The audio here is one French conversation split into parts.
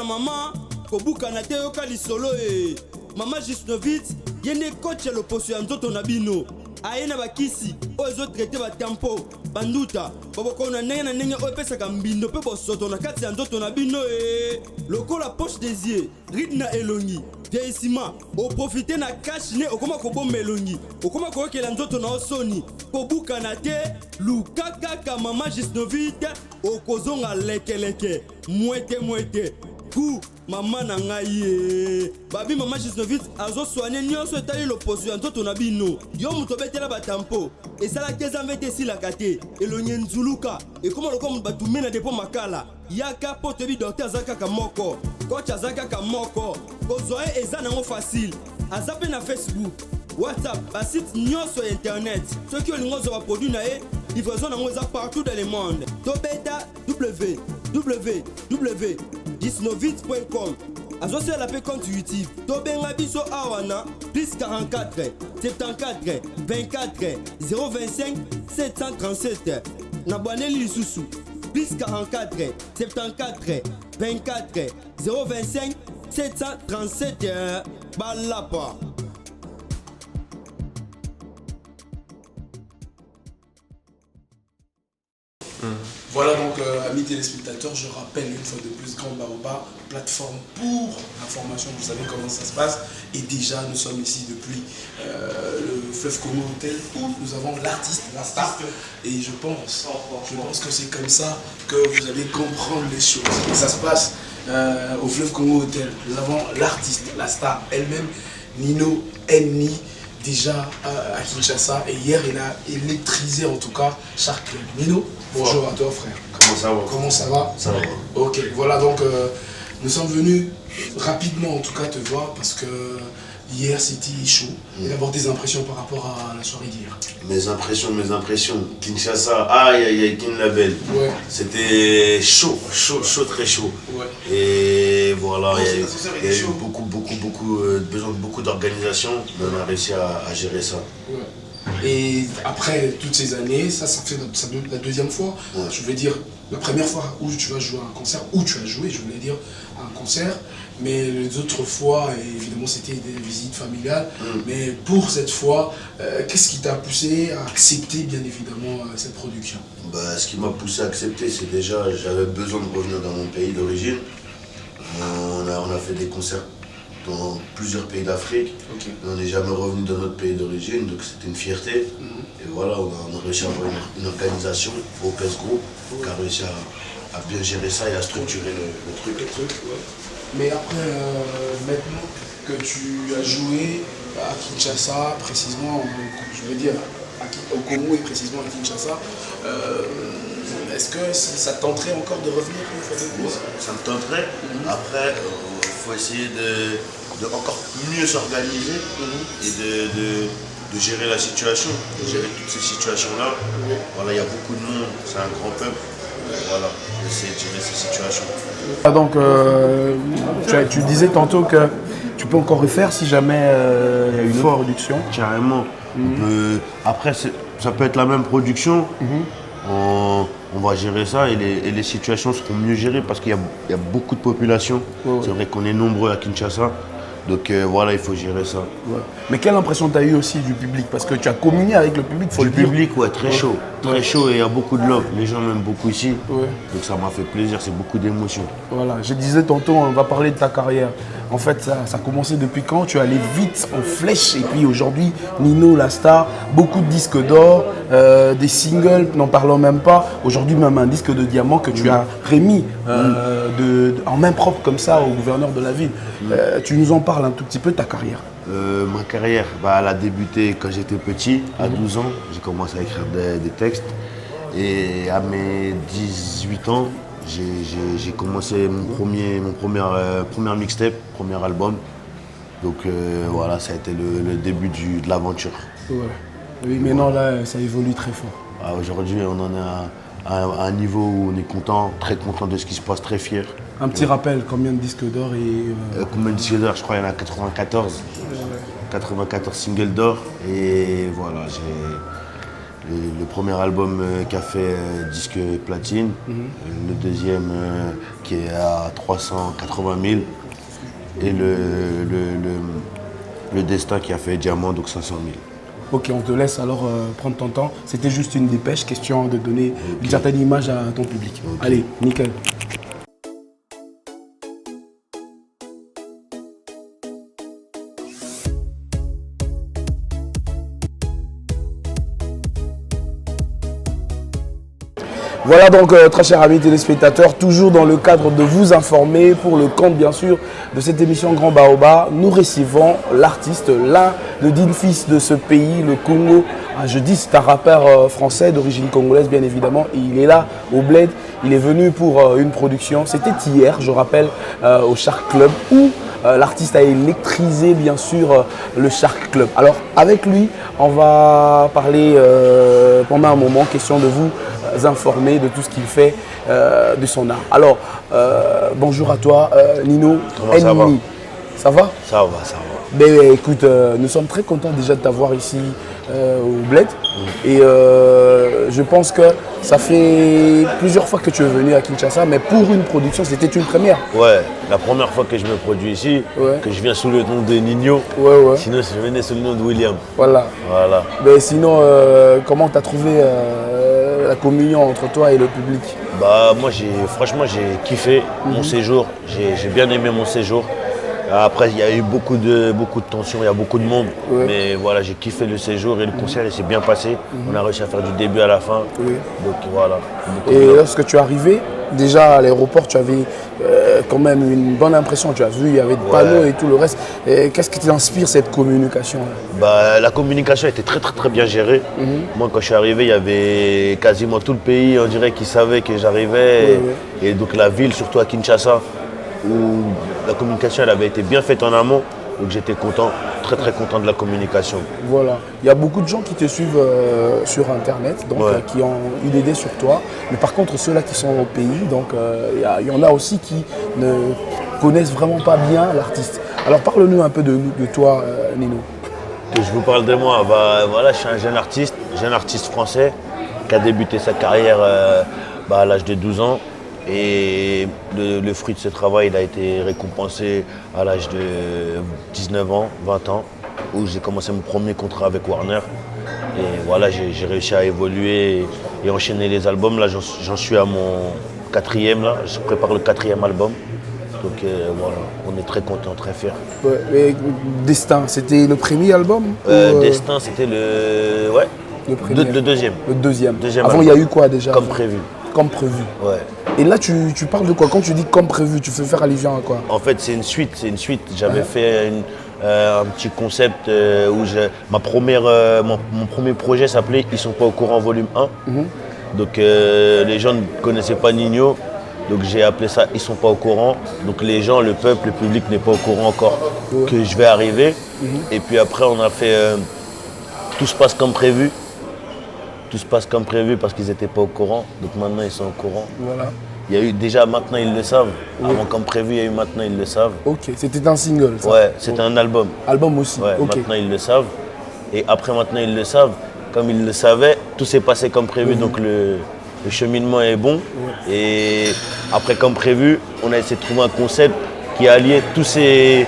na maman kobuka na te yoka lisolo Mama Gisnovitz yene coach ya loposo ya nzoto na bino aye na bakisi oyo ezotraite batempo banduta babokona ndenge na ndenge oyo epesaka mbindo mpe bosoto na kati ya nzoto na bino lokola poche des yeux ride na elongi vieillissement oprofite na cash ne okoma kobomba elongi okoma koyokela nzoto na osoni kobuka na te luka kaka Mama Gisnovitz okozonga lekeleke mwete ku mama na ngai babi Mama Gisnovitz azo soigner nyonso etali loposo ya nzoto na bino yo muto betela batampo esalaki ezambe te esilaka te elongi nzuluka ekoma lokola mutu batume na depo makala yaka po toyebi docteur aza kaka moko coach aza kaka moko kozwa ye eza nango facile aza mpe na Facebook WhatsApp basite nyonso ya internet soki olingi ozwa baproduit na ye livraison nango eza partout dans le monde tobeta www.gisnovitz.com azosala mpe compte YouTube tobenga biso awa na plus 44 74 24 025 737 na bwaneli lisusu plus 44 74 24 025 737 balapa. Voilà donc, amis téléspectateurs, je rappelle une fois de plus Grand Baobab, plateforme pour l'information, vous savez comment ça se passe. Et déjà, nous sommes ici depuis le Fleuve Congo Hotel où nous avons l'artiste, la star. Et je pense que c'est comme ça que vous allez comprendre les choses. Et ça se passe au Fleuve Congo Hotel. Nous avons l'artiste, la star elle-même, Nino Nni. Déjà à Kinshasa et hier il a électrisé en tout cas chaque club. Nino, bonjour à toi frère. Comment ça va? Ça va. Ok, voilà donc nous sommes venus rapidement en tout cas te voir parce que hier c'était chaud. Et d'abord des impressions par rapport à la soirée d'hier. Mes impressions. Kinshasa, aïe, Kin Label. Ouais. C'était chaud, très chaud. Ouais. Et voilà, il y a eu beaucoup besoin de beaucoup d'organisation, mais on a réussi à gérer ça. Ouais. Et après toutes ces années, ça fait la deuxième fois, ouais. Je veux dire, la première fois où tu vas jouer à un concert, où tu as joué, je voulais dire, à un concert, mais les autres fois, évidemment, c'était des visites familiales. Mais pour cette fois, qu'est-ce qui t'a poussé à accepter, bien évidemment, cette production? Ce qui m'a poussé à accepter, c'est déjà, j'avais besoin de revenir dans mon pays d'origine. On a fait des concerts dans plusieurs pays d'Afrique. Okay. On n'est jamais revenu dans notre pays d'origine, donc c'était une fierté. Et voilà, on a réussi à avoir une organisation, OPS Group, qui a réussi à bien gérer ça et à structurer le truc. Ouais. Mais après, maintenant que tu as joué à Kinshasa, précisément, je veux dire, au Congo et précisément à Kinshasa, est-ce que ça tenterait encore de revenir une fois de plus? Ça me tenterait. Après, il faut essayer de encore mieux s'organiser et de gérer la situation, de gérer toutes ces situations-là. Voilà, il y a beaucoup de monde, c'est un grand peuple. Voilà, essayer de gérer ces situations. Donc, tu disais tantôt que tu peux encore refaire si jamais il y a une autre production. Carrément. Après, ça peut être la même production. On va gérer ça et les situations seront mieux gérées parce qu'il y a beaucoup de population. C'est vrai qu'on est nombreux à Kinshasa. Donc voilà, il faut gérer ça. Ouais. Mais quelle impression tu as eu aussi du public? Parce que tu as communié avec le public, faut le dire. Le public, ouais, très chaud. Très chaud et il y a beaucoup de love. Les gens m'aiment beaucoup ici. Ouais. Donc ça m'a fait plaisir, c'est beaucoup d'émotions. Voilà, je disais tantôt, on va parler de ta carrière. En fait, ça a commencé depuis quand? Tu es allé vite en flèche et puis aujourd'hui, Nino, la star, beaucoup de disques d'or, des singles, n'en parlons même pas. Aujourd'hui, même un disque de diamant que tu as remis en main propre comme ça au gouverneur de la ville. Tu nous en parles un tout petit peu de ta carrière. Ma carrière, elle a débuté quand j'étais petit, à 12 ans. J'ai commencé à écrire des textes. Et à mes 18 ans, j'ai commencé mon premier mixtape, premier album. Donc voilà, ça a été le début de l'aventure. Ouais. Oui, mais non, là, ça évolue très fort. Aujourd'hui, on en est à un niveau où on est content, très content de ce qui se passe, très fier. Un petit rappel, combien de disques d'or combien de disques d'or? Je crois qu'il y en a 94. 94 singles d'or. Et voilà, Le premier album qui a fait disque platine, le deuxième qui est à 380 000 et le Destin qui a fait diamant, donc 500 000. Ok, on te laisse alors prendre ton temps. C'était juste une dépêche, question de donner une certaine image à ton public. Allez, nickel. Voilà donc, très chers amis téléspectateurs, toujours dans le cadre de vous informer pour le compte bien sûr de cette émission Grand Baobab, nous recevons l'artiste, l'un des dignes fils de ce pays, le Congo. Je dis c'est un rappeur français d'origine congolaise bien évidemment, et il est là au Bled, il est venu pour une production, c'était hier je rappelle au Shark Club où l'artiste a électrisé bien sûr le Shark Club. Alors avec lui on va parler pendant un moment, question de vous informer de tout ce qu'il fait de son art. Alors, bonjour à toi, Nino. Comment ça va? Ça va? Ça va, ça va. Ben, écoute, nous sommes très contents déjà de t'avoir ici au Bled. Et je pense que ça fait plusieurs fois que tu es venu à Kinshasa, mais pour une production, c'était une première. Ouais, la première fois que je me produis ici, que je viens sous le nom de Nino. Sinon, je venais sous le nom de William. Voilà. Ben, sinon, comment tu as trouvé la communion entre toi et le public? Bah moi franchement j'ai kiffé mon séjour, j'ai bien aimé mon séjour. Après il y a eu beaucoup de tensions, il y a beaucoup de monde, mais voilà j'ai kiffé le séjour et le concert il s'est bien passé. On a réussi à faire du début à la fin, donc voilà. Et lorsque tu es arrivé, déjà à l'aéroport tu avais quand même une bonne impression, tu as vu il y avait des panneaux et tout le reste. Qu'est-ce qui t'inspire cette communication là? Bah, la communication était très bien gérée. Moi quand je suis arrivé il y avait quasiment tout le pays, on dirait qu'ils savaient que j'arrivais. Et donc la ville, surtout à Kinshasa, où la communication elle avait été bien faite en amont, donc j'étais content, très content de la communication. Voilà, il y a beaucoup de gens qui te suivent sur internet, donc qui ont une idée sur toi, mais par contre ceux-là qui sont au pays, donc il y en a aussi qui ne connaissent vraiment pas bien l'artiste. Alors parle-nous un peu de toi, Nino. Que je vous parle de moi, bah, voilà, je suis un jeune artiste français qui a débuté sa carrière à l'âge de 12 ans. Et le fruit de ce travail il a été récompensé à l'âge de 19 ans, 20 ans, où j'ai commencé mon premier contrat avec Warner. Et voilà, j'ai réussi à évoluer et enchaîner les albums. Là, j'en suis à mon 4e, là. Je prépare le 4e album. Donc voilà, on est très contents, très fiers. Et Destin, c'était le premier album Destin, c'était le deuxième. Le deuxième. Avant, album. il y a eu quoi déjà? Comme prévu. Comme prévu. Ouais. Et là, tu parles de quoi? Quand tu dis comme prévu, tu fais faire allusion à quoi? En fait, c'est une suite. J'avais fait un petit concept où mon premier projet s'appelait Ils sont pas au courant volume 1. Donc les gens ne connaissaient pas Nino. Donc j'ai appelé ça Ils sont pas au courant. Donc les gens, le peuple, le public n'est pas au courant encore que je vais arriver. Et puis après, on a fait Tout se passe comme prévu. Tout se passe comme prévu parce qu'ils n'étaient pas au courant. Donc maintenant, ils sont au courant. Voilà. Il y a eu déjà Maintenant, ils le savent. Avant, comme prévu, il y a eu Maintenant, ils le savent. Ok, c'était un single, ça? Ouais, c'était un album. Album aussi? Ouais, okay. Maintenant, ils le savent. Et après, Maintenant, ils le savent. Comme ils le savaient, tout s'est passé comme prévu. Donc le cheminement est bon. Et après, comme prévu, on a essayé de trouver un concept qui alliait tous ces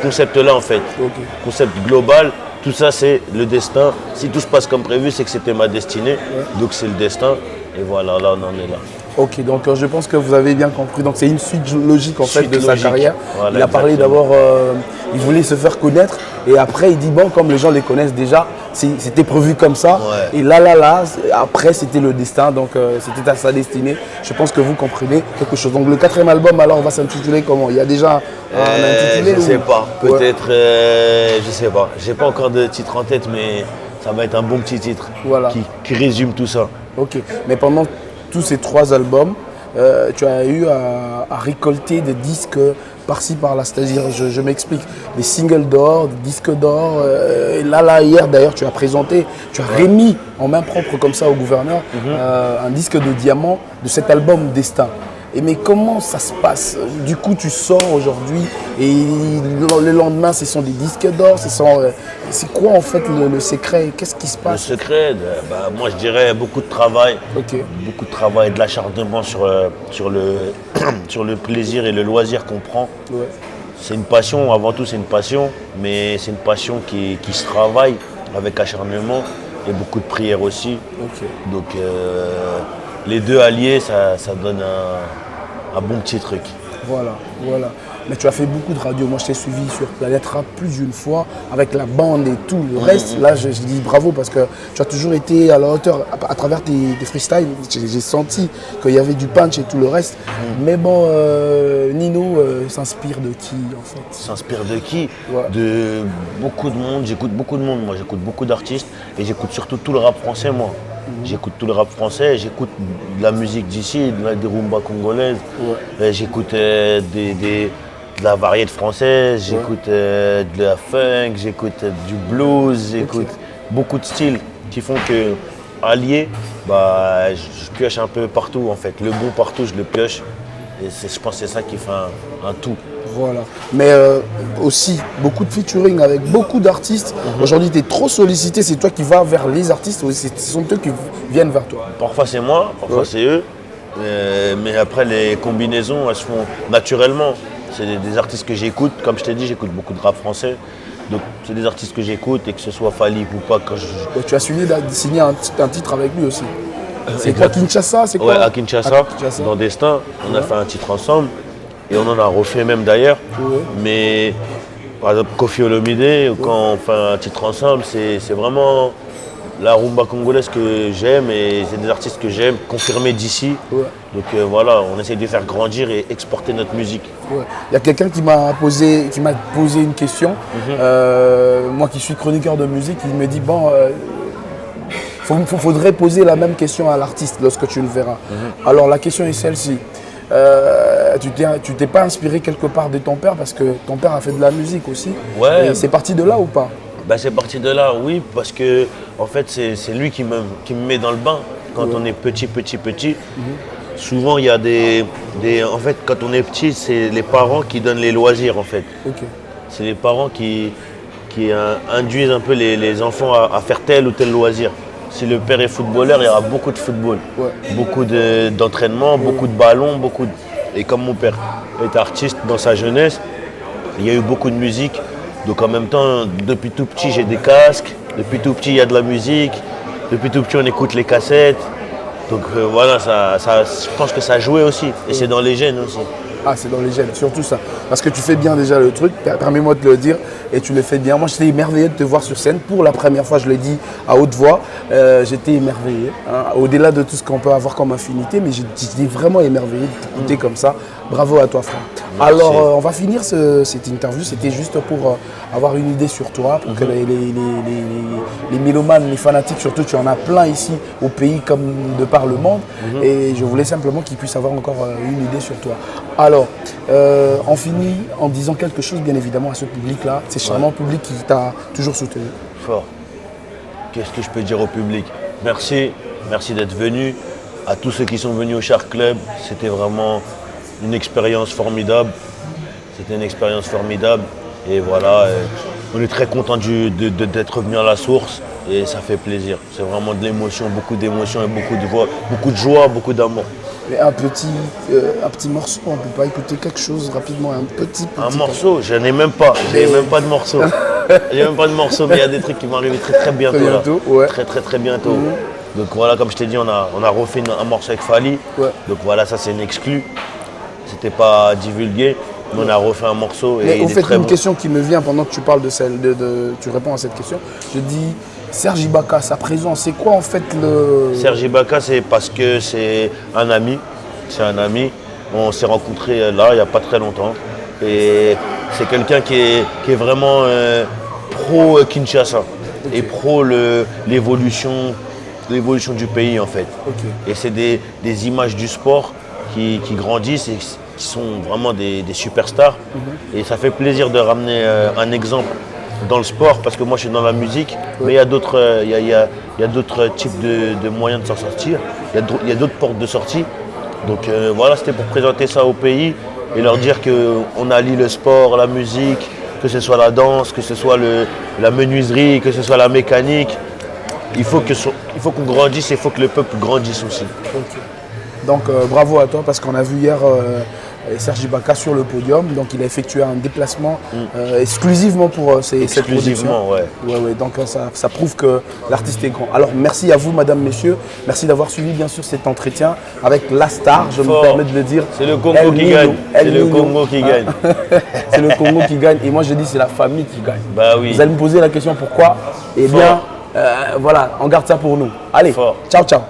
concepts-là, en fait. Concept global. Tout ça, c'est le destin. Si tout se passe comme prévu, c'est que c'était ma destinée. Donc, c'est le destin. Et voilà, là, on en est là. Ok, donc je pense que vous avez bien compris. Donc, c'est une suite logique en fait de sa carrière. Voilà, il a parlé d'abord, il voulait se faire connaître. Et après, il dit, bon, comme les gens les connaissent déjà, c'était prévu comme ça. Et là, après, c'était le destin. Donc, c'était à sa destinée. Je pense que vous comprenez quelque chose. Donc, le 4e album, alors, on va s'intituler comment? Il y a déjà un intitulé? Je ne sais pas. Peut-être, je sais pas. J'ai pas encore de titre en tête, mais ça va être un bon petit titre qui résume tout ça. Ok, mais pendant tous ces 3 albums, tu as eu à récolter des disques par-ci, par-là. C'est-à-dire, je m'explique, des singles d'or, des disques d'or. Et là, hier d'ailleurs, tu as présenté, tu as remis en main propre comme ça au gouverneur un disque de diamant de cet album Destin. mais comment ça se passe? Du coup, tu sors aujourd'hui et le lendemain, ce sont des disques d'or. C'est quoi en fait le secret? Qu'est-ce qui se Le passe? secret, moi je dirais beaucoup de travail. Ok. Beaucoup de travail, de l'acharnement sur le plaisir et le loisir qu'on prend. Ouais. C'est une passion, avant tout c'est une passion, mais c'est une passion qui se travaille avec acharnement et beaucoup de prières aussi. Ok. Donc les deux alliés, ça donne un bon petit truc. Voilà. Mais tu as fait beaucoup de radio. Moi, je t'ai suivi sur Planète Rap plus d'une fois avec la bande et tout. Le reste, là, je dis bravo parce que tu as toujours été à la hauteur à travers tes freestyles. J'ai senti qu'il y avait du punch et tout le reste. Mais bon, Nino s'inspire de qui en fait? S'inspire de qui? Ouais. De beaucoup de monde. J'écoute beaucoup de monde. Moi, j'écoute beaucoup d'artistes et j'écoute surtout tout le rap français, moi. J'écoute tout le rap français, j'écoute de la musique d'ici, des rumbas congolaises, j'écoute de la variété française, j'écoute de la funk, j'écoute du blues, j'écoute beaucoup de styles qui font que, allié, je pioche un peu partout en fait. Le bon partout, je le pioche. Et je pense que c'est ça qui fait un tout. Voilà. Mais aussi, beaucoup de featuring avec beaucoup d'artistes. Aujourd'hui, tu es trop sollicité, c'est toi qui vas vers les artistes ou ce sont eux qui viennent vers toi? Parfois c'est moi, parfois c'est eux. Mais après, les combinaisons, elles se font naturellement. C'est des artistes que j'écoute. Comme je t'ai dit, j'écoute beaucoup de rap français. Donc c'est des artistes que j'écoute et que ce soit Fally ou pas. Tu as signé un titre avec lui aussi. C'est quoi, Kinshasa? C'est quoi? Ouais, à Kinshasa, dans Destin, on a fait un titre ensemble et on en a refait même d'ailleurs. Ouais. Mais par exemple, Kofi Olomide, quand on fait un titre ensemble, c'est vraiment la rumba congolaise que j'aime et c'est des artistes que j'aime, confirmés d'ici. Ouais. Donc voilà, on essaie de faire grandir et exporter notre musique. Ouais. Il y a quelqu'un qui m'a posé une question. Moi qui suis chroniqueur de musique, il me dit faudrait poser la même question à l'artiste lorsque tu le verras. Alors la question est celle-ci. Tu t'es pas inspiré quelque part de ton père parce que ton père a fait de la musique aussi. Ouais. Et c'est parti de là ou pas? C'est parti de là, oui, parce que en fait c'est lui qui me met dans le bain quand on est petit. Souvent il y a en fait quand on est petit, c'est les parents qui donnent les loisirs en fait. Okay. C'est les parents qui induisent un peu les enfants à faire tel ou tel loisir. Si le père est footballeur, il y aura beaucoup de football, beaucoup d'entraînement, beaucoup de ballons, Et comme mon père est artiste dans sa jeunesse, il y a eu beaucoup de musique. Donc en même temps, depuis tout petit, j'ai des casques. Depuis tout petit, il y a de la musique. Depuis tout petit, on écoute les cassettes. Donc voilà, je pense que ça a joué aussi. Et c'est dans les gènes aussi. Ah, c'est dans les gènes, surtout ça. Parce que tu fais bien déjà le truc, permets-moi de le dire, et tu le fais bien. Moi, j'étais émerveillé de te voir sur scène. Pour la première fois, je l'ai dit à haute voix, j'étais émerveillé. Au-delà de tout ce qu'on peut avoir comme infinité, mais j'étais vraiment émerveillé de t'écouter comme ça. Bravo à toi, frère. Merci. Alors, on va finir cette interview. C'était juste pour avoir une idée sur toi, pour que les mélomanes, les fanatiques, surtout, tu en as plein ici au pays comme de par le monde. Et je voulais simplement qu'ils puissent avoir encore une idée sur toi. Alors, on finit en disant quelque chose, bien évidemment, à ce public-là. C'est charmant public qui t'a toujours soutenu. Fort. Qu'est-ce que je peux dire au public? Merci d'être venu. À tous ceux qui sont venus au Shark Club, c'était vraiment une expérience formidable. Et voilà, on est très content d'être revenu à la source et ça fait plaisir. C'est vraiment de l'émotion, beaucoup d'émotions et beaucoup de joie, beaucoup d'amour. Et un petit morceau, on ne peut pas écouter quelque chose rapidement, un petit morceau, je n'ai même pas. J'ai même pas de morceau. J'ai même pas de morceau, mais il y a des trucs qui vont arriver très bientôt. Très bientôt. Donc voilà, comme je t'ai dit, on a refait un morceau avec Fally. Donc voilà, ça c'est une exclue. C'était pas divulgué, mais on a refait un morceau. Mais au fait, une question qui me vient pendant que tu parles tu réponds à cette question. Je dis, Serge Ibaka, sa présence, c'est quoi en fait le... Serge Ibaka, c'est parce que c'est un ami. On s'est rencontrés là, il n'y a pas très longtemps. Et c'est quelqu'un qui est vraiment pro Kinshasa et pro l'évolution du pays en fait. Et c'est des images du sport qui grandissent et qui sont vraiment des superstars. Et ça fait plaisir de ramener un exemple dans le sport parce que moi je suis dans la musique, mais il y a d'autres types de moyens de s'en sortir. Il y a d'autres portes de sortie. Donc voilà, c'était pour présenter ça au pays et leur dire qu'on allie le sport, la musique, que ce soit la danse, que ce soit la menuiserie, que ce soit la mécanique. Il faut qu'on grandisse et il faut que le peuple grandisse aussi. Okay. Donc bravo à toi parce qu'on a vu hier Serge Ibaka sur le podium. Donc il a effectué un déplacement exclusivement pour cette production. Exclusivement, ouais. Ouais. Donc ça prouve que l'artiste est grand. Alors merci à vous, madame, messieurs. Merci d'avoir suivi bien sûr cet entretien avec la star, je me permets de le dire. C'est le Congo qui gagne. C'est le Congo qui gagne. C'est le Congo qui gagne. Et moi je dis c'est la famille qui gagne. Bah oui. Vous allez me poser la question pourquoi? Eh bien, voilà, on garde ça pour nous. Allez, ciao, ciao.